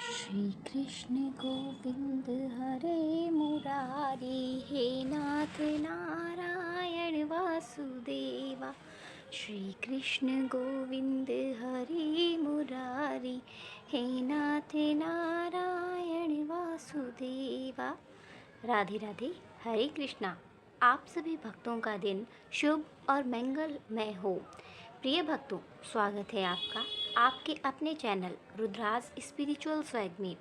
श्री कृष्ण गोविंद हरे मुरारी, हे नाथ नारायण वासुदेवा। श्री कृष्ण गोविंद हरे मुरारी, हे नाथ नारायण वासुदेवा। राधे राधे, हरे कृष्णा। आप सभी भक्तों का दिन शुभ और मंगलमय हो। प्रिय भक्तों, स्वागत है आपका आपके अपने चैनल रुद्राज स्पिरिचुअल स्वैग में।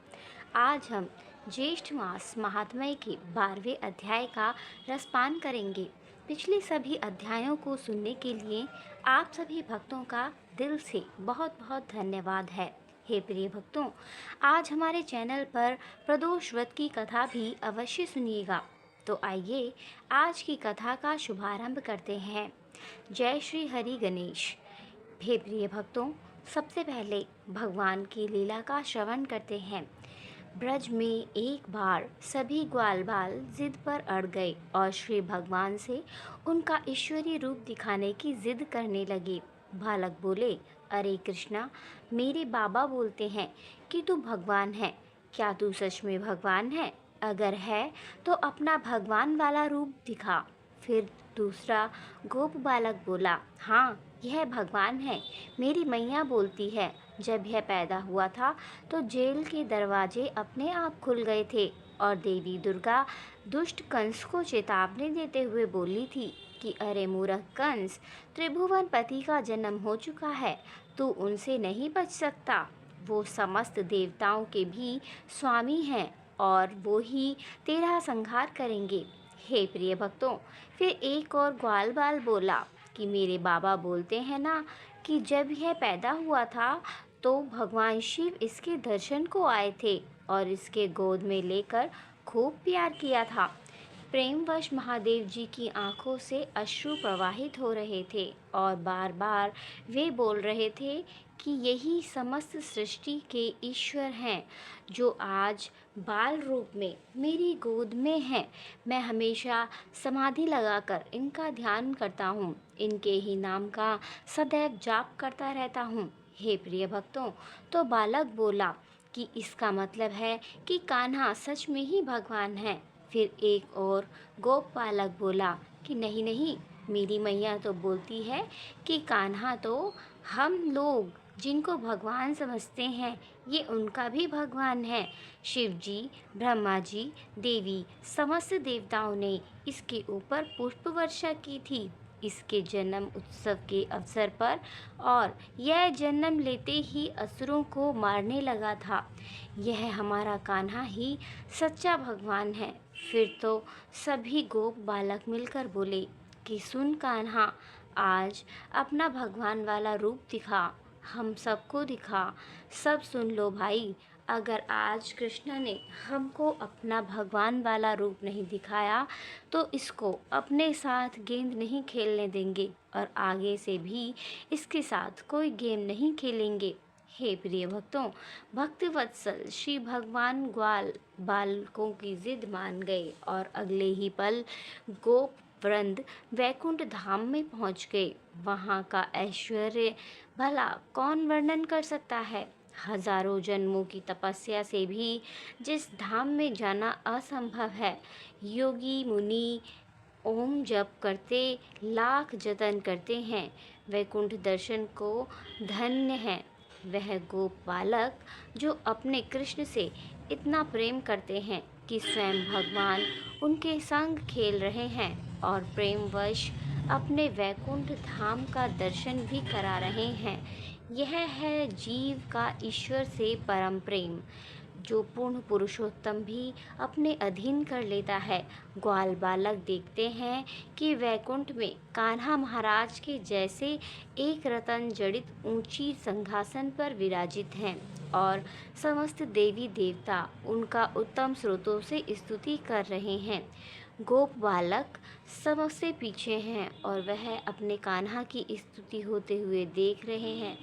आज हम ज्येष्ठ मास महात्म्य के 12वें अध्याय का रसपान करेंगे। पिछले सभी अध्यायों को सुनने के लिए आप सभी भक्तों का दिल से बहुत बहुत धन्यवाद है। हे प्रिय भक्तों, आज हमारे चैनल पर प्रदोष व्रत की कथा भी अवश्य सुनिएगा। तो आइए आज की कथा का शुभारंभ करते हैं। जय श्री हरि गणेश। हे प्रिय भक्तों, सबसे पहले भगवान की लीला का श्रवण करते हैं। ब्रज में एक बार सभी ग्वाल बाल जिद पर अड़ गए और श्री भगवान से उनका ईश्वरीय रूप दिखाने की जिद करने लगे। बालक बोले, अरे कृष्णा, मेरे बाबा बोलते हैं कि तू भगवान है। क्या तू सच में भगवान है? अगर है तो अपना भगवान वाला रूप दिखा। फिर दूसरा गोप बालक बोला, हाँ, यह भगवान है। मेरी मैया बोलती है, जब यह पैदा हुआ था तो जेल के दरवाजे अपने आप खुल गए थे और देवी दुर्गा दुष्ट कंस को चेतावनी देते हुए बोली थी कि अरे मूर्ख कंस, त्रिभुवन पति का जन्म हो चुका है, तू उनसे नहीं बच सकता। वो समस्त देवताओं के भी स्वामी हैं और वो ही तेरा संहार करेंगे। हे प्रिय भक्तों, फिर एक और ग्वाल बाल बोला कि मेरे बाबा बोलते हैं ना कि जब यह पैदा हुआ था तो भगवान शिव इसके दर्शन को आए थे और इसके गोद में लेकर खूब प्यार किया था। प्रेमवश महादेव जी की आंखों से अश्रु प्रवाहित हो रहे थे और बार बार वे बोल रहे थे कि यही समस्त सृष्टि के ईश्वर हैं जो आज बाल रूप में मेरी गोद में हैं। मैं हमेशा समाधि लगाकर इनका ध्यान करता हूँ, इनके ही नाम का सदैव जाप करता रहता हूँ। हे प्रिय भक्तों, तो बालक बोला कि इसका मतलब है कि कान्हा सच में ही भगवान है। फिर एक और गोप बालक बोला कि नहीं नहीं, मेरी मैया तो बोलती है कि कान्हा तो हम लोग जिनको भगवान समझते हैं ये उनका भी भगवान है। शिव जी, ब्रह्मा जी, देवी, समस्त देवताओं ने इसके ऊपर पुष्प वर्षा की थी इसके जन्म उत्सव के अवसर पर, और यह जन्म लेते ही असुरों को मारने लगा था। यह हमारा कान्हा ही सच्चा भगवान है। फिर तो सभी गोप बालक मिलकर बोले कि सुन कान्हा, आज अपना भगवान वाला रूप दिखा, हम सबको दिखा। सब सुन लो भाई, अगर आज कृष्ण ने हमको अपना भगवान वाला रूप नहीं दिखाया तो इसको अपने साथ गेंद नहीं खेलने देंगे और आगे से भी इसके साथ कोई गेम नहीं खेलेंगे। हे प्रिय भक्तों, भक्त वत्सल श्री भगवान ग्वाल बालकों की जिद मान गए और अगले ही पल गोप वृंद वैकुंठ धाम में पहुंच गए। वहां का ऐश्वर्य भला कौन वर्णन कर सकता है। हजारों जन्मों की तपस्या से भी जिस धाम में जाना असंभव है, योगी मुनि ओम जप करते लाख जतन करते हैं, वैकुंठ दर्शन को धन्य है। वह गोप बालक जो अपने कृष्ण से इतना प्रेम करते हैं कि स्वयं भगवान उनके संग खेल रहे हैं और प्रेमवश अपने वैकुंठ धाम का दर्शन भी करा रहे हैं। यह है जीव का ईश्वर से परम प्रेम, जो पूर्ण पुरुषोत्तम भी अपने अधीन कर लेता है। ग्वाल बालक देखते हैं कि वैकुंठ में कान्हा महाराज के जैसे एक रतन जड़ित ऊंची सिंहासन पर विराजित हैं और समस्त देवी देवता उनका उत्तम स्रोतों से स्तुति कर रहे हैं। गोप बालक सबसे पीछे हैं और वह अपने कान्हा की स्तुति होते हुए देख रहे हैं।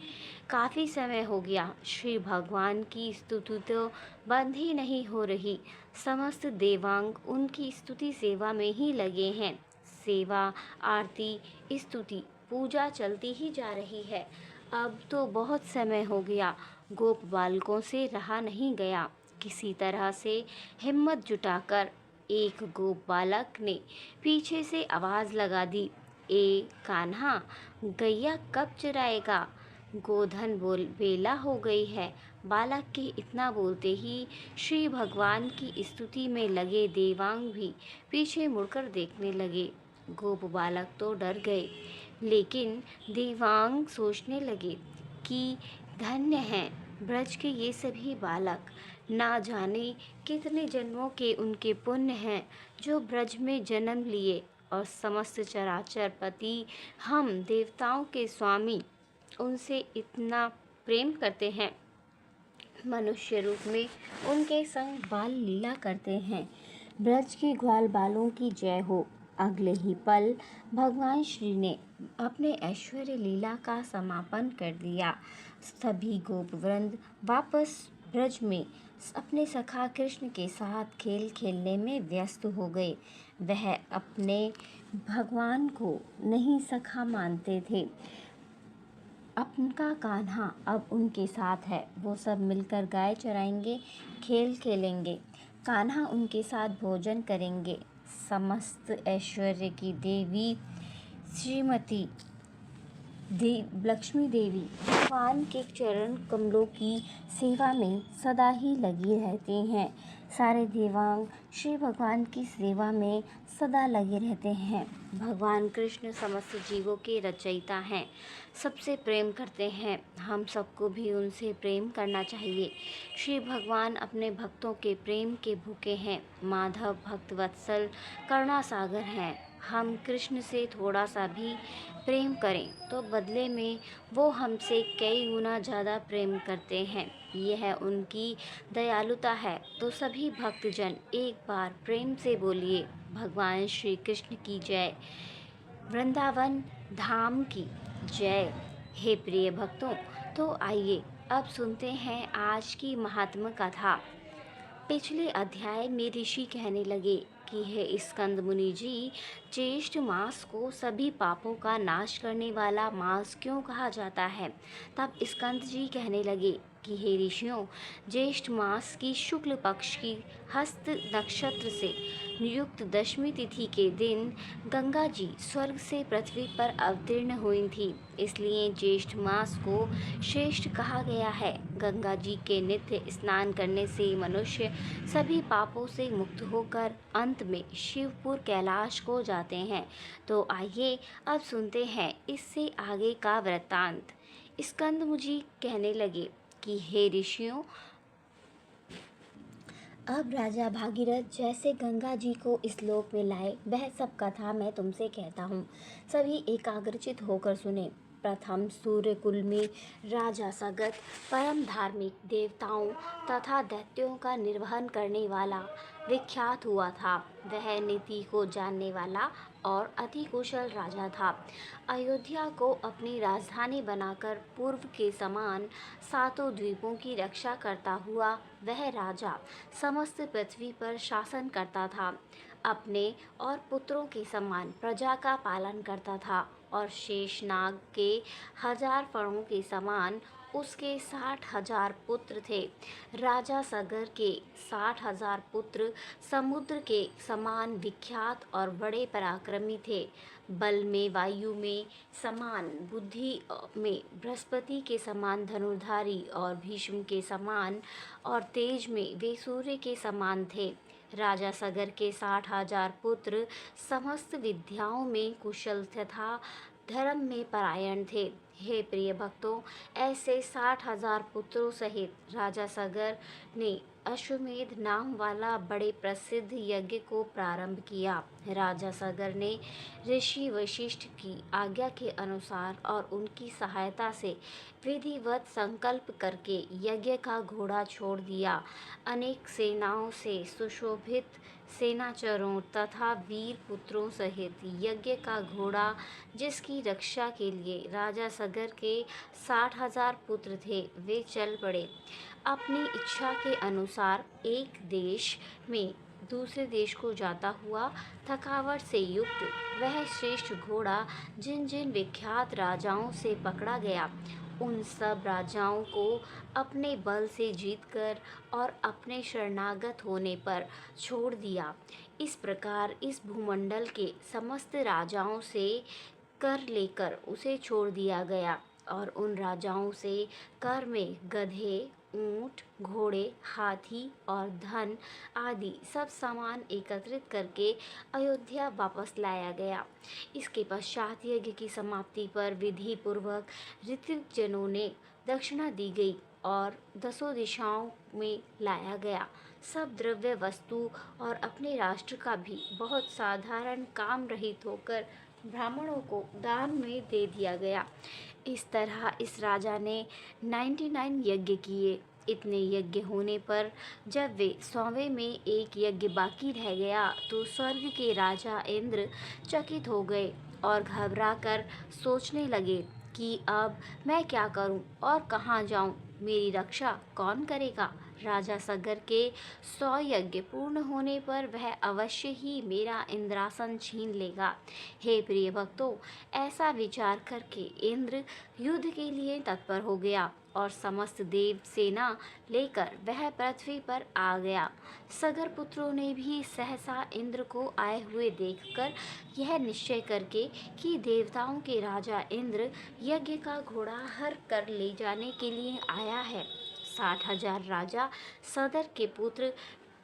काफ़ी समय हो गया, श्री भगवान की स्तुति तो बंद ही नहीं हो रही। समस्त देवांग उनकी स्तुति सेवा में ही लगे हैं। सेवा, आरती, स्तुति, पूजा चलती ही जा रही है। अब तो बहुत समय हो गया, गोप बालकों से रहा नहीं गया। किसी तरह से हिम्मत जुटाकर एक गोप बालक ने पीछे से आवाज लगा दी, ए कान्हा, गैया कब चराएगा? गोधन बोल बेला हो गई है। बालक के इतना बोलते ही श्री भगवान की स्तुति में लगे देवांग भी पीछे मुड़कर देखने लगे। गोप बालक तो डर गए, लेकिन देवांग सोचने लगे कि धन्य हैं ब्रज के ये सभी बालक, ना जाने कितने जन्मों के उनके पुण्य हैं जो ब्रज में जन्म लिए और समस्त चराचर पति हम देवताओं के स्वामी उनसे इतना प्रेम करते हैं। मनुष्य रूप में उनके संग बाल लीला करते हैं। ब्रज के ग्वाल बालों की जय हो। अगले ही पल भगवान श्री ने अपने ऐश्वर्य लीला का समापन कर दिया। सभी गोप वृंद वापस ब्रज में अपने सखा कृष्ण के साथ खेल खेलने में व्यस्त हो गए। वह अपने भगवान को नहीं सखा मानते थे। उनका कान्हा अब उनके साथ है। वो सब मिलकर गाय चराएंगे, खेल खेलेंगे। कान्हा उनके साथ भोजन करेंगे। समस्त ऐश्वर्य की देवी श्रीमती लक्ष्मी देवी भगवान के चरण कमलों की सेवा में सदा ही लगी रहती हैं। सारे देवांग श्री भगवान की सेवा में सदा लगे रहते हैं। भगवान कृष्ण समस्त जीवों के रचयिता हैं, सबसे प्रेम करते हैं। हम सबको भी उनसे प्रेम करना चाहिए। श्री भगवान अपने भक्तों के प्रेम के भूखे हैं। माधव भक्त वत्सल करुणा सागर हैं। हम कृष्ण से थोड़ा सा भी प्रेम करें तो बदले में वो हमसे कई गुना ज़्यादा प्रेम करते हैं। यह उनकी दयालुता है। तो सभी भक्तजन एक बार प्रेम से बोलिए, भगवान श्री कृष्ण की जय, वृंदावन धाम की जय। हे प्रिय भक्तों, तो आइए अब सुनते हैं आज की महात्म कथा। पिछले अध्याय में ऋषि कहने लगे कि हे स्कंद मुनि जी, ज्येष्ठ मास को सभी पापों का नाश करने वाला मास क्यों कहा जाता है? तब स्कंद जी कहने लगे कि हे ऋषियों, ज्येष्ठ मास की शुक्ल पक्ष की हस्त नक्षत्र से युक्त दशमी तिथि के दिन गंगा जी स्वर्ग से पृथ्वी पर अवतीर्ण हुई थी, इसलिए ज्येष्ठ मास को श्रेष्ठ कहा गया है। गंगा जी के नित्य स्नान करने से मनुष्य सभी पापों से मुक्त होकर अंत में शिवपुर कैलाश को जाते हैं। तो आइए अब सुनते हैं इससे आगे का वृत्तांत। स्कंद मुनि कहने लगे कि हे ऋषियों, अब राजा भागीरथ जैसे गंगा जी को इस लोक में लाए, वह सब कथा मैं तुमसे कहता हूँ। सभी एकाग्रचित होकर सुने। प्रथम सूर्यकुल में राजा सगत परम धार्मिक, देवताओं तथा दैत्यों का निर्वहन करने वाला विख्यात हुआ था। वह नीति को जानने वाला और अति कुशल राजा था। अयोध्या को अपनी राजधानी बनाकर पूर्व के समान सातों द्वीपों की रक्षा करता हुआ वह राजा समस्त पृथ्वी पर शासन करता था। अपने और पुत्रों के समान प्रजा का पालन करता था और शेषनाग के 1000 फणों के समान उसके 60,000 पुत्र थे। राजा सगर के 60,000 पुत्र समुद्र के समान विख्यात और बड़े पराक्रमी थे। बल में वायु में समान, बुद्धि में बृहस्पति के समान धनुर्धारी और भीष्म के समान, और तेज में वे सूर्य के समान थे। राजा सगर के 60,000 पुत्र समस्त विद्याओं में कुशल तथा धर्म में परायण थे। हे प्रिय भक्तों, ऐसे 60,000 पुत्रों सहित राजा सगर ने अश्वमेध नाम वाला बड़े प्रसिद्ध यज्ञ को प्रारंभ किया। राजा सगर ने ऋषि वशिष्ठ की आज्ञा के अनुसार और उनकी सहायता से विधिवत संकल्प करके यज्ञ का घोड़ा छोड़ दिया। अनेक सेनाओं से सुशोभित सेनाचरों तथा वीर पुत्रों सहित यज्ञ का घोड़ा, जिसकी रक्षा के लिए राजा सगर के 60,000 पुत्र थे, वे चल पड़े। अपनी इच्छा के अनुसार एक देश में दूसरे देश को जाता हुआ थकावट से युक्त वह श्रेष्ठ घोड़ा जिन जिन विख्यात राजाओं से पकड़ा गया, उन सब राजाओं को अपने बल से जीतकर और अपने शरणागत होने पर छोड़ दिया। इस प्रकार इस भूमंडल के समस्त राजाओं से कर लेकर उसे छोड़ दिया गया और उन राजाओं से कर में गधे, ऊंट, घोड़े, हाथी और धन आदि सब सामान एकत्रित करके अयोध्या वापस लाया गया। इसके पश्चात यज्ञ की समाप्ति पर विधि पूर्वक ऋत्विक जनों ने दक्षिणा दी गई और 10 दिशाओं में लाया गया। सब द्रव्य वस्तु और अपने राष्ट्र का भी बहुत साधारण काम रहित होकर ब्राह्मणों को दान में दे दिया गया। इस तरह इस राजा ने 99 यज्ञ किए। इतने यज्ञ होने पर जब वे 100वें में एक यज्ञ बाकी रह गया तो स्वर्ग के राजा इंद्र चकित हो गए और घबराकर सोचने लगे कि अब मैं क्या करूं और कहाँ जाऊं, मेरी रक्षा कौन करेगा। राजा सगर के 100 यज्ञ पूर्ण होने पर वह अवश्य ही मेरा इंद्रासन छीन लेगा। हे प्रिय भक्तों, ऐसा विचार करके इंद्र युद्ध के लिए तत्पर हो गया और समस्त देव सेना लेकर वह पृथ्वी पर आ गया। सगर पुत्रों ने भी सहसा इंद्र को आए हुए देखकर यह निश्चय करके कि देवताओं के राजा इंद्र यज्ञ का घोड़ा हर कर ले जाने के लिए आया है। 60,000 राजा सदर के पुत्र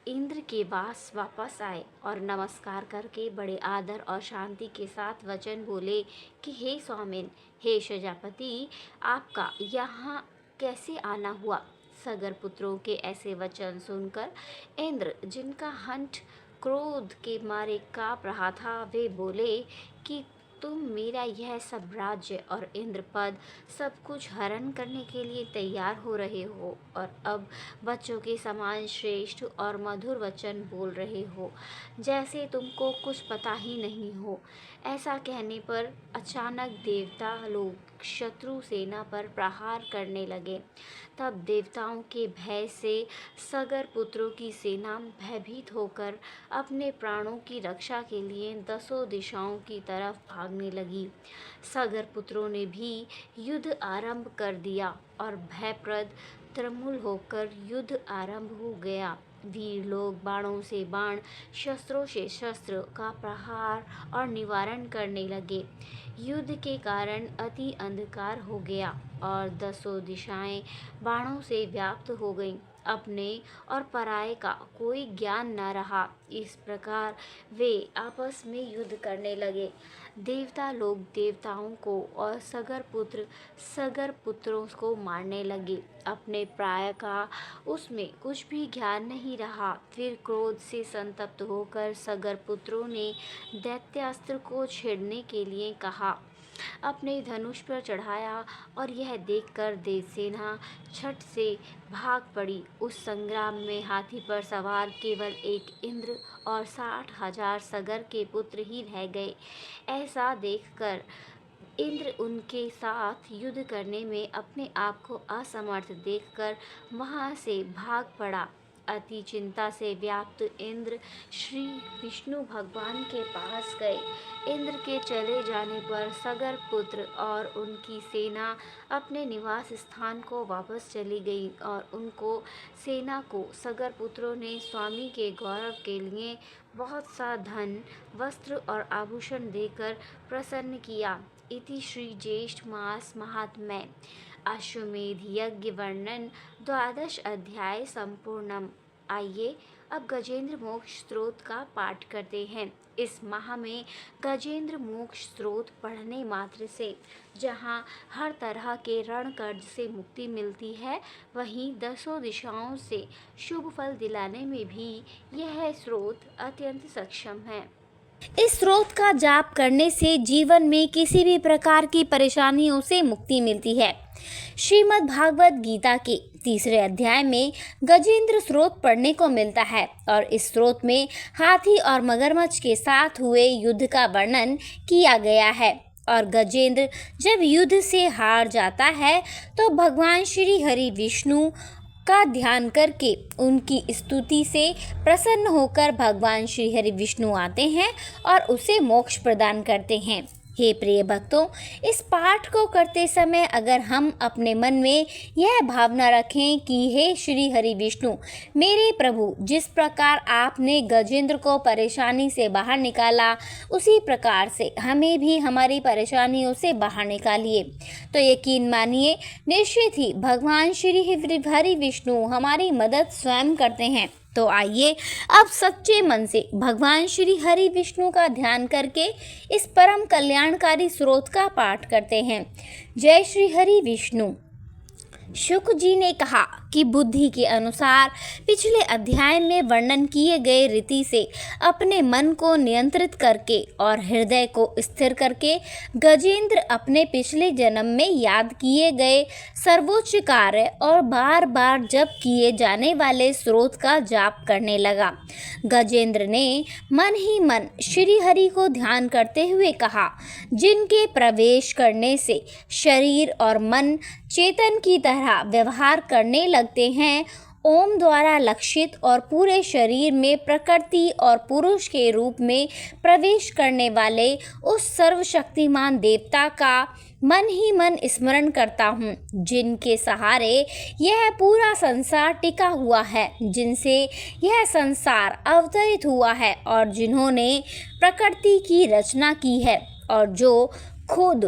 इंद्र के पास वापस आए और नमस्कार करके बड़े आदर और शांति के साथ वचन बोले कि हे स्वामिन, हे शजापति, आपका यहाँ कैसे आना हुआ। सगर पुत्रों के ऐसे वचन सुनकर इंद्र, जिनका हंठ क्रोध के मारे काँप रहा था, वे बोले कि तुम मेरा यह सब राज्य और इंद्र पद सब कुछ हरण करने के लिए तैयार हो रहे हो और अब बच्चों के समान श्रेष्ठ और मधुर वचन बोल रहे हो, जैसे तुमको कुछ पता ही नहीं हो। ऐसा कहने पर अचानक देवता लोग शत्रु सेना पर प्रहार करने लगे। तब देवताओं के भय से सगर पुत्रों की सेना भयभीत होकर अपने प्राणों की रक्षा के लिए 10 दिशाओं की तरफ भागने लगी। सगर पुत्रों ने भी युद्ध आरंभ कर दिया और भयप्रद त्रमुल होकर युद्ध आरंभ हो गया। वीर लोग बाणों से बाण, शस्त्रों से शस्त्र का प्रहार और निवारण करने लगे। युद्ध के कारण अति अंधकार हो गया और 10 दिशाएं बाणों से व्याप्त हो गईं। अपने और पराये का कोई ज्ञान न रहा। इस प्रकार वे आपस में युद्ध करने लगे। देवता लोग देवताओं को और सगर पुत्रों को मारने लगे। अपने प्राय का उसमें कुछ भी ज्ञान नहीं रहा। फिर क्रोध से संतप्त होकर सगर पुत्रों ने दैत्यास्त्र को छेड़ने के लिए कहा। अपने धनुष पर चढ़ाया और यह देखकर देवसेना छट से भाग पड़ी। उस संग्राम में हाथी पर सवार केवल एक इंद्र और 60,000 सगर के पुत्र ही रह गए। ऐसा देखकर इंद्र उनके साथ युद्ध करने में अपने आप को असमर्थ देखकर वहां से भाग पड़ा। अति चिंता से व्याप्त इंद्र श्री विष्णु भगवान के पास गए। इंद्र के चले जाने पर सगर पुत्र और उनकी सेना अपने निवास स्थान को वापस चली गई और उनको सेना को सगर पुत्रों ने स्वामी के गौरव के लिए बहुत सा धन, वस्त्र और आभूषण देकर प्रसन्न किया। इति श्री ज्येष्ठ मास महात्म्य अश्वमेध यज्ञ वर्णन 12 अध्याय संपूर्णम। आइए अब गजेंद्र मोक्ष स्त्रोत का पाठ करते हैं। इस माह में गजेंद्र मोक्ष स्त्रोत पढ़ने मात्र से जहाँ हर तरह के ऋण कर्ज से मुक्ति मिलती है, वहीं 10 दिशाओं से शुभ फल दिलाने में भी यह स्त्रोत अत्यंत सक्षम है। इस स्रोत का जाप करने से जीवन में किसी भी प्रकार की परेशानियों से मुक्ति मिलती है। श्रीमद् भागवत गीता के 3 अध्याय में गजेंद्र स्रोत पढ़ने को मिलता है और इस स्रोत में हाथी और मगरमच्छ के साथ हुए युद्ध का वर्णन किया गया है। और गजेंद्र जब युद्ध से हार जाता है तो भगवान श्री हरि विष्णु का ध्यान करके उनकी स्तुति से प्रसन्न होकर भगवान श्री हरि विष्णु आते हैं और उसे मोक्ष प्रदान करते हैं। हे प्रिय भक्तों, इस पाठ को करते समय अगर हम अपने मन में यह भावना रखें कि हे श्री हरि विष्णु, मेरे प्रभु, जिस प्रकार आपने गजेंद्र को परेशानी से बाहर निकाला, उसी प्रकार से हमें भी हमारी परेशानियों से बाहर निकालिए। तो यकीन मानिए, निश्चित ही भगवान श्री हरि विष्णु हमारी मदद स्वयं करते हैं। तो आइए अब सच्चे मन से भगवान श्री हरि विष्णु का ध्यान करके इस परम कल्याणकारी स्रोत का पाठ करते हैं। जय श्री हरि विष्णु। शुक जी ने कहा कि बुद्धि के अनुसार पिछले अध्याय में वर्णन किए गए रीति से अपने मन को नियंत्रित करके और हृदय को स्थिर करके गजेंद्र अपने पिछले जन्म में याद किए गए सर्वोच्च कार्य और बार बार जप किए जाने वाले स्रोत का जाप करने लगा। गजेंद्र ने मन ही मन श्री हरि को ध्यान करते हुए कहा, जिनके प्रवेश करने से शरीर और मन चेतन की तरह व्यवहार करने लगते हैं, ओम द्वारा लक्षित और पूरे शरीर में प्रकृति और पुरुष के रूप में प्रवेश करने वाले उस सर्वशक्तिमान देवता का मन ही मन स्मरण करता हूँ, जिनके सहारे यह पूरा संसार टिका हुआ है, जिनसे यह संसार अवतरित हुआ है और जिन्होंने प्रकृति की रचना की है और जो खुद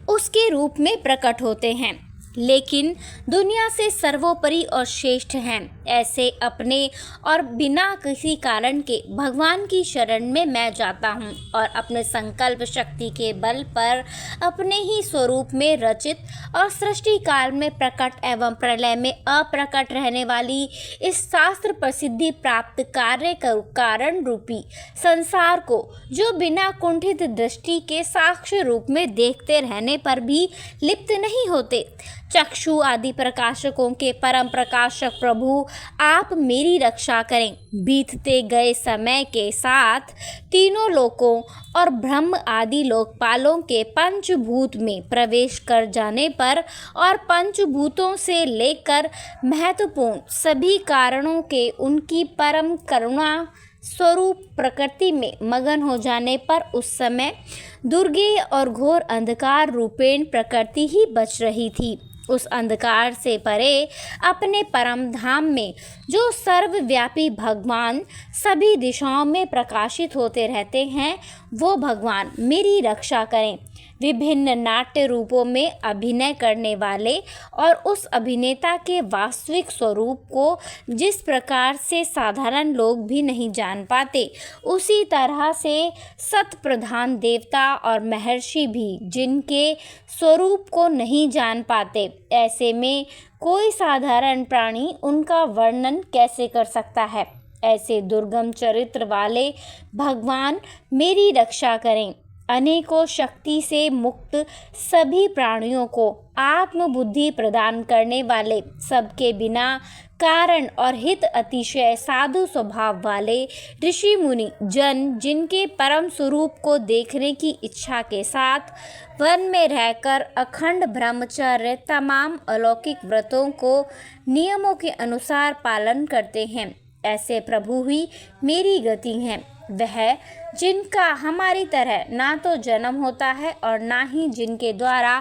उसके रूप में प्रकट होते हैं, लेकिन दुनिया से सर्वोपरि और श्रेष्ठ हैं। ऐसे अपने और बिना किसी कारण के भगवान की शरण में मैं जाता हूँ और अपने संकल्प शक्ति के बल पर अपने ही स्वरूप में रचित और सृष्टि काल में प्रकट एवं प्रलय में अप्रकट रहने वाली इस शास्त्र प्रसिद्धि प्राप्त कार्य कारण रूपी संसार को, जो बिना कुंठित दृष्टि के साक्ष्य रूप में देखते रहने पर भी लिप्त नहीं होते, चक्षु आदि प्रकाशकों के परम प्रकाशक प्रभु, आप मेरी रक्षा करें। बीतते गए समय के साथ तीनों लोकों और ब्रह्म आदि लोकपालों के पंचभूत में प्रवेश कर जाने पर और पंचभूतों से लेकर महत्वपूर्ण सभी कारणों के उनकी परम करुणा स्वरूप प्रकृति में मगन हो जाने पर उस समय दुर्गेय और घोर अंधकार रूपेण प्रकृति ही बच रही थी। उस अंधकार से परे अपने परम धाम में जो सर्वव्यापी भगवान सभी दिशाओं में प्रकाशित होते रहते हैं, वो भगवान मेरी रक्षा करें। विभिन्न नाट्य रूपों में अभिनय करने वाले और उस अभिनेता के वास्तविक स्वरूप को जिस प्रकार से साधारण लोग भी नहीं जान पाते, उसी तरह से सत प्रधान देवता और महर्षि भी जिनके स्वरूप को नहीं जान पाते, ऐसे में कोई साधारण प्राणी उनका वर्णन कैसे कर सकता है। ऐसे दुर्गम चरित्र वाले भगवान मेरी रक्षा करें। अनेकों शक्ति से मुक्त सभी प्राणियों को आत्मबुद्धि प्रदान करने वाले, सबके बिना कारण और हित अतिशय साधु स्वभाव वाले ऋषि मुनि जन, जिनके परम स्वरूप को देखने की इच्छा के साथ वन में रहकर अखंड ब्रह्मचर्य तमाम अलौकिक व्रतों को नियमों के अनुसार पालन करते हैं, ऐसे प्रभु ही मेरी गति हैं। वह जिनका हमारी तरह ना तो जन्म होता है और ना ही जिनके द्वारा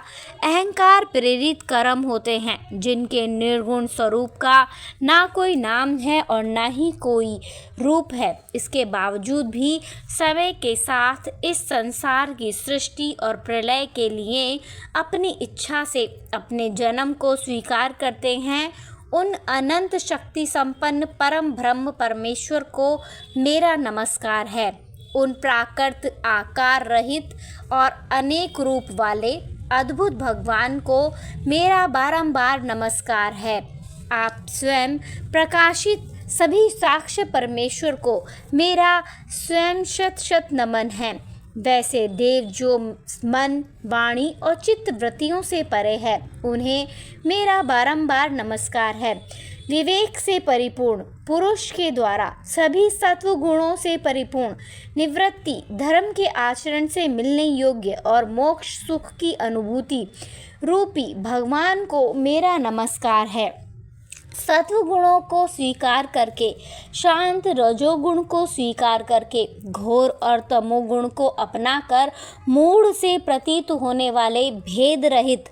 अहंकार प्रेरित कर्म होते हैं, जिनके निर्गुण स्वरूप का ना कोई नाम है और ना ही कोई रूप है, इसके बावजूद भी समय के साथ इस संसार की सृष्टि और प्रलय के लिए अपनी इच्छा से अपने जन्म को स्वीकार करते हैं, उन अनंत शक्ति संपन्न परम ब्रह्म परमेश्वर को मेरा नमस्कार है। उन प्राकृत आकार रहित और अनेक रूप वाले अद्भुत भगवान को मेरा बारंबार नमस्कार है। आप स्वयं प्रकाशित सभी साक्ष्य परमेश्वर को मेरा स्वयं शत शत नमन है। वैसे देव जो मन, वाणी और चित्त वृत्तियों से परे है, उन्हें मेरा बारंबार नमस्कार है। विवेक से परिपूर्ण पुरुष के द्वारा सभी सत्व गुणों से परिपूर्ण निवृत्ति, धर्म के आचरण से मिलने योग्य और मोक्ष सुख की अनुभूति रूपी भगवान को मेरा नमस्कार है। सत्व गुणों को स्वीकार करके, शांत रजोगुण को स्वीकार करके, घोर और तमोगुण को अपनाकर मूढ़ से प्रतीत होने वाले भेद रहित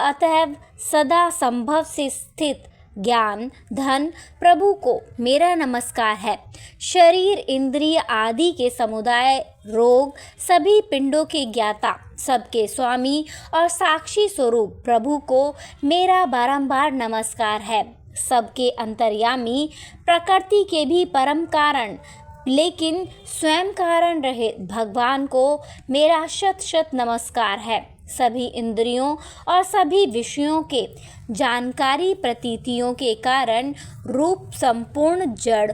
अतएव सदा संभव से स्थित ज्ञान धन प्रभु को मेरा नमस्कार है। शरीर इंद्रिय आदि के समुदाय, रोग, सभी पिंडों के ज्ञाता, सबके स्वामी और साक्षी स्वरूप प्रभु को मेरा बारंबार नमस्कार है। सबके अंतर्यामी, प्रकृति के भी परम कारण लेकिन स्वयं कारण रहे भगवान को मेरा शत शत नमस्कार है। सभी इंद्रियों और सभी विषयों के जानकारी प्रतीतियों के कारण रूप संपूर्ण जड़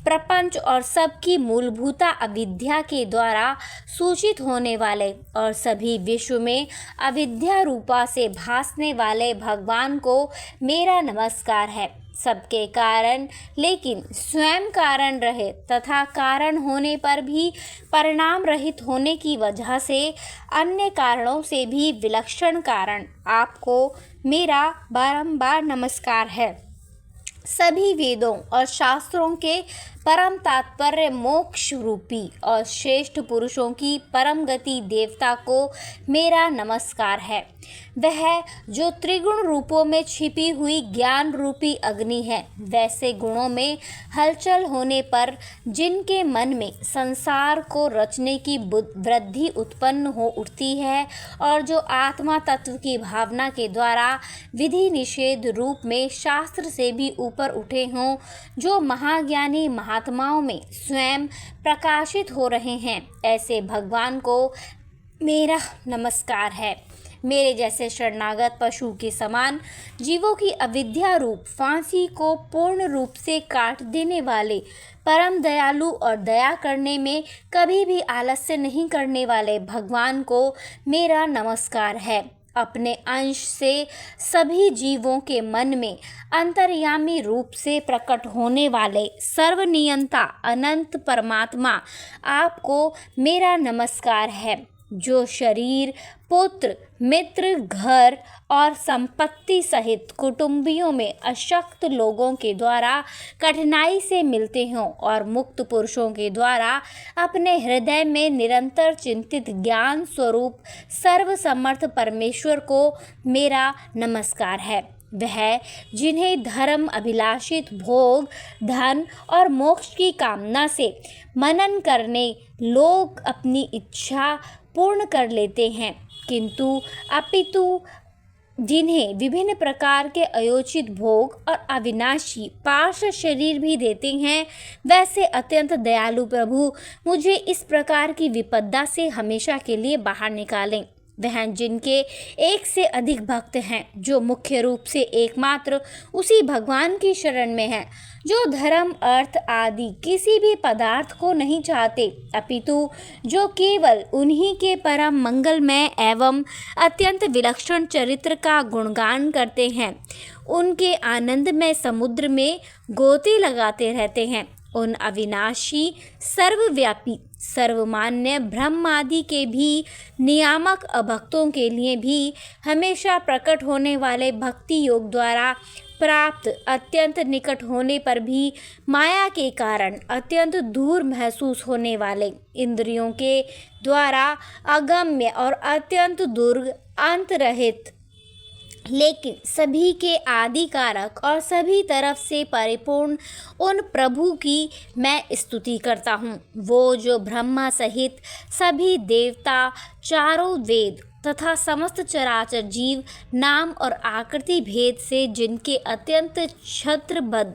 प्रपंच और सबकी मूलभूता अविद्या के द्वारा सूचित होने वाले और सभी विश्व में अविद्या रूपा से भासने वाले भगवान को मेरा नमस्कार है। सबके कारण लेकिन स्वयं कारण रहे तथा कारण होने पर भी परिणाम रहित होने की वजह से अन्य कारणों से भी विलक्षण कारण आपको मेरा बारंबार नमस्कार है। सभी वेदों और शास्त्रों के परम तात्पर्य मोक्ष रूपी और श्रेष्ठ पुरुषों की परम गति देवता को मेरा नमस्कार है। वह जो त्रिगुण रूपों में छिपी हुई ज्ञान रूपी अग्नि है, वैसे गुणों में हलचल होने पर जिनके मन में संसार को रचने की वृद्धि उत्पन्न हो उठती है और जो आत्मा तत्व की भावना के द्वारा विधि निषेध रूप में शास्त्र से भी ऊपर उठे हों, जो महाज्ञानी महात्माओं में स्वयं प्रकाशित हो रहे हैं, ऐसे भगवान को मेरा नमस्कार है। मेरे जैसे शरणागत पशु के समान जीवों की अविद्या रूप फांसी को पूर्ण रूप से काट देने वाले परम दयालु और दया करने में कभी भी आलस्य नहीं करने वाले भगवान को मेरा नमस्कार है। अपने अंश से सभी जीवों के मन में अंतर्यामी रूप से प्रकट होने वाले सर्वनियंता अनंत परमात्मा आपको मेरा नमस्कार है। जो शरीर, पुत्र, मित्र, घर और संपत्ति सहित कुटुंबियों में अशक्त लोगों के द्वारा कठिनाई से मिलते हों और मुक्त पुरुषों के द्वारा अपने हृदय में निरंतर चिंतित ज्ञान स्वरूप सर्वसमर्थ परमेश्वर को मेरा नमस्कार है। वह जिन्हें धर्म अभिलाषित भोग, धन और मोक्ष की कामना से मनन करने लोग अपनी इच्छा पूर्ण कर लेते हैं, किंतु अपितु जिन्हें विभिन्न प्रकार के अयोचित भोग और अविनाशी पार्श्व शरीर भी देते हैं, वैसे अत्यंत दयालु प्रभु मुझे इस प्रकार की विपदा से हमेशा के लिए बाहर निकालें। वह जिनके एक से अधिक भक्त हैं, जो मुख्य रूप से एकमात्र उसी भगवान की शरण में हैं, जो धर्म अर्थ आदि किसी भी पदार्थ को नहीं चाहते, अपितु जो केवल उन्हीं के परम मंगलमय एवं अत्यंत विलक्षण चरित्र का गुणगान करते हैं, उनके आनंदमय समुद्र में गोते लगाते रहते हैं। उन अविनाशी, सर्वव्यापी, सर्वमान्य ब्रह्म आदि के भी नियामक अभक्तों के लिए भी हमेशा प्रकट होने वाले भक्ति योग द्वारा प्राप्त अत्यंत निकट होने पर भी माया के कारण अत्यंत दूर महसूस होने वाले इंद्रियों के द्वारा अगम्य और अत्यंत दुर्ग अंत रहित लेकिन सभी के आदि कारक और सभी तरफ से परिपूर्ण उन प्रभु की मैं स्तुति करता हूँ। वो जो ब्रह्मा सहित सभी देवता, चारों वेद तथा समस्त चराचर जीव नाम और आकृति भेद से जिनके अत्यंत छत्रबद्ध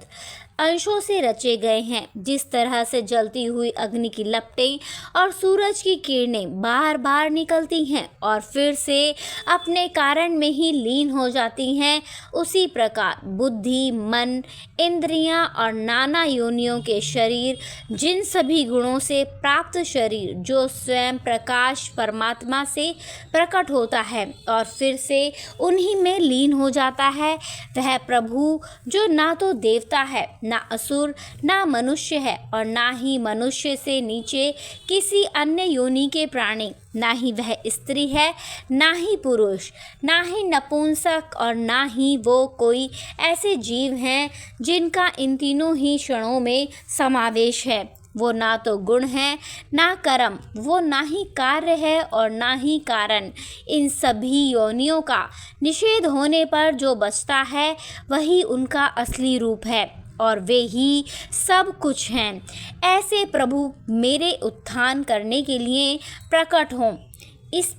अंशों से रचे गए हैं, जिस तरह से जलती हुई अग्नि की लपटें और सूरज की किरणें बार बार निकलती हैं और फिर से अपने कारण में ही लीन हो जाती हैं, उसी प्रकार बुद्धि, मन, इंद्रियां और नाना योनियों के शरीर, जिन सभी गुणों से प्राप्त शरीर जो स्वयं प्रकाश परमात्मा से प्रकट होता है और फिर से उन्हीं में लीन हो जाता है, वह प्रभु जो ना तो देवता है, ना असुर, ना मनुष्य है और ना ही मनुष्य से नीचे किसी अन्य योनि के प्राणी, ना ही वह स्त्री है, ना ही पुरुष, ना ही नपुंसक और ना ही वो कोई ऐसे जीव हैं जिनका इन तीनों ही क्षणों में समावेश है। वो ना तो गुण है, ना कर्म, वो ना ही कार्य है और ना ही कारण। इन सभी योनियों का निषेध होने पर जो बचता है वही उनका असली रूप है और वे ही सब कुछ हैं। ऐसे प्रभु मेरे उत्थान करने के लिए प्रकट हों। इस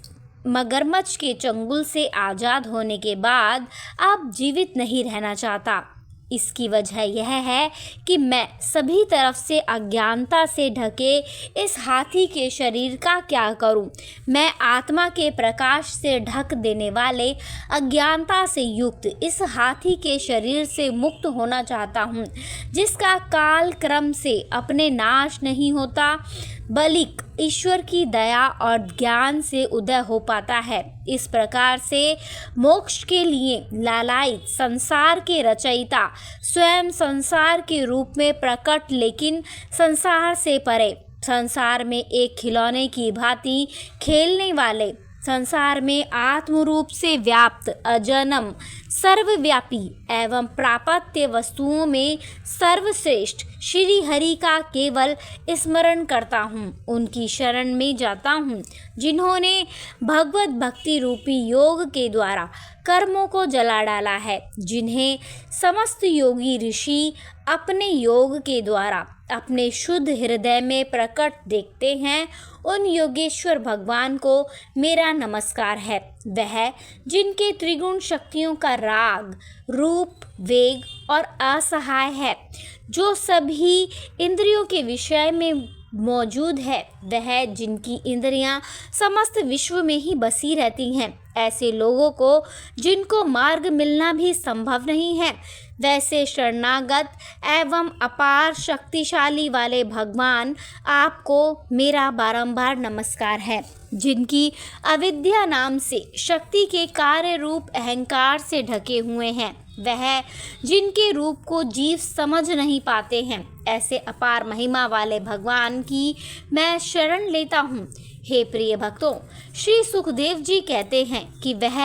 मगरमच्छ के चंगुल से आज़ाद होने के बाद अब जीवित नहीं रहना चाहता। इसकी वजह यह है कि मैं सभी तरफ से अज्ञानता से ढके इस हाथी के शरीर का क्या करूं? मैं आत्मा के प्रकाश से ढक देने वाले अज्ञानता से युक्त इस हाथी के शरीर से मुक्त होना चाहता हूं, जिसका काल क्रम से अपने नाश नहीं होता बल्कि ईश्वर की दया और ज्ञान से उदय हो पाता है। इस प्रकार से मोक्ष के लिए लालायित संसार के रचयिता स्वयं संसार के रूप में प्रकट, लेकिन संसार से परे, संसार में एक खिलौने की भांति खेलने वाले, संसार में आत्म रूप से व्याप्त, अजन्म, सर्वव्यापी एवं प्रापत्य वस्तुओं में सर्वश्रेष्ठ श्री हरि का केवल स्मरण करता हूँ। उनकी शरण में जाता हूँ जिन्होंने भगवत भक्ति रूपी योग के द्वारा कर्मों को जला डाला है, जिन्हें समस्त योगी ऋषि अपने योग के द्वारा अपने शुद्ध हृदय में प्रकट देखते हैं। उन योगेश्वर भगवान को मेरा नमस्कार है। वह जिनके त्रिगुण शक्तियों का राग, रूप, वेग और असहाय है, जो सभी इंद्रियों के विषय में मौजूद है, वह जिनकी इंद्रियां समस्त विश्व में ही बसी रहती हैं। ऐसे लोगों को जिनको मार्ग मिलना भी संभव नहीं है, वैसे शरणागत एवं अपार शक्तिशाली वाले भगवान आपको मेरा बारंबार नमस्कार है। जिनकी अविद्या नाम से शक्ति के कार्य रूप अहंकार से ढके हुए हैं, वह जिनके रूप को जीव समझ नहीं पाते हैं, ऐसे अपार महिमा वाले भगवान की मैं शरण लेता हूँ। हे प्रिय भक्तों, श्री सुखदेव जी कहते हैं कि वह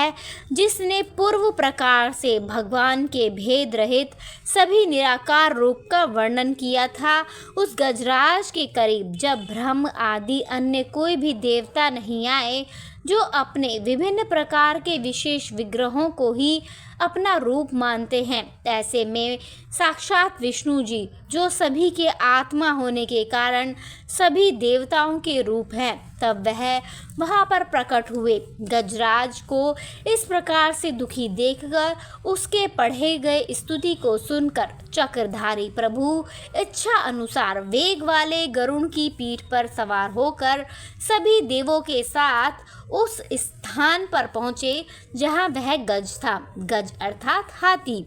जिसने पूर्व प्रकार से भगवान के भेद रहित सभी निराकार रूप का वर्णन किया था, उस गजराज के करीब जब ब्रह्म आदि अन्य कोई भी देवता नहीं आए, जो अपने विभिन्न प्रकार के विशेष विग्रहों को ही अपना रूप मानते हैं, ऐसे में साक्षात विष्णु जी, जो सभी के आत्मा होने के कारण सभी देवताओं के रूप हैं, तब वह वहाँ पर प्रकट हुए। गजराज को इस प्रकार से दुखी देखकर उसके पढ़े गए स्तुति को सुनकर चक्रधारी प्रभु इच्छा अनुसार वेग वाले गरुड़ की पीठ पर सवार होकर सभी देवों के साथ उस स्थान पर पहुँचे जहाँ वह गज था। गज अर्थात हाथी।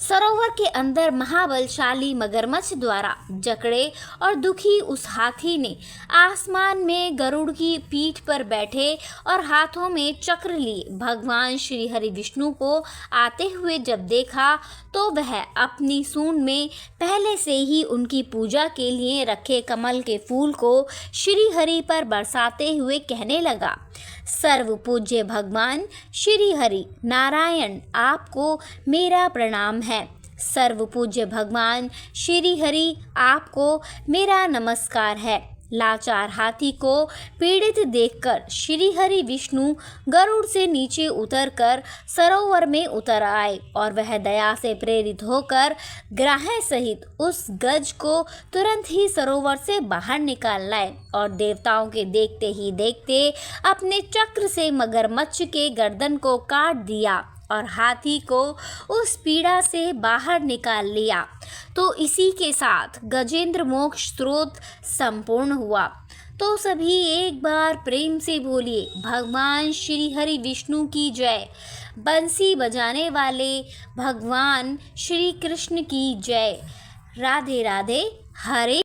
सरोवर के अंदर महाबलशाली मगरमच्छ द्वारा जकड़े और दुखी उस हाथी ने आसमान में गरुड़ की पीठ पर बैठे और हाथों में चक्र लिए भगवान श्री हरि विष्णु को आते हुए जब देखा, तो वह अपनी सूंड में पहले से ही उनकी पूजा के लिए रखे कमल के फूल को श्री हरि पर बरसाते हुए कहने लगा, सर्व पूज्य भगवान श्री हरि नारायण, आपको मेरा प्रणाम है। सर्व पूज्य भगवान श्री हरि, आपको मेरा नमस्कार है। लाचार हाथी को पीड़ित देखकर श्री हरि विष्णु गरुड़ से नीचे उतरकर सरोवर में उतर आए और वह दया से प्रेरित होकर ग्राह सहित उस गज को तुरंत ही सरोवर से बाहर निकाल लाए और देवताओं के देखते ही देखते अपने चक्र से मगरमच्छ के गर्दन को काट दिया और हाथी को उस पीड़ा से बाहर निकाल लिया। तो इसी के साथ गजेंद्र मोक्ष स्रोत संपूर्ण हुआ। तो सभी एक बार प्रेम से बोलिए, भगवान श्री हरि विष्णु की जय। बंसी बजाने वाले भगवान श्री कृष्ण की जय। राधे राधे। हरे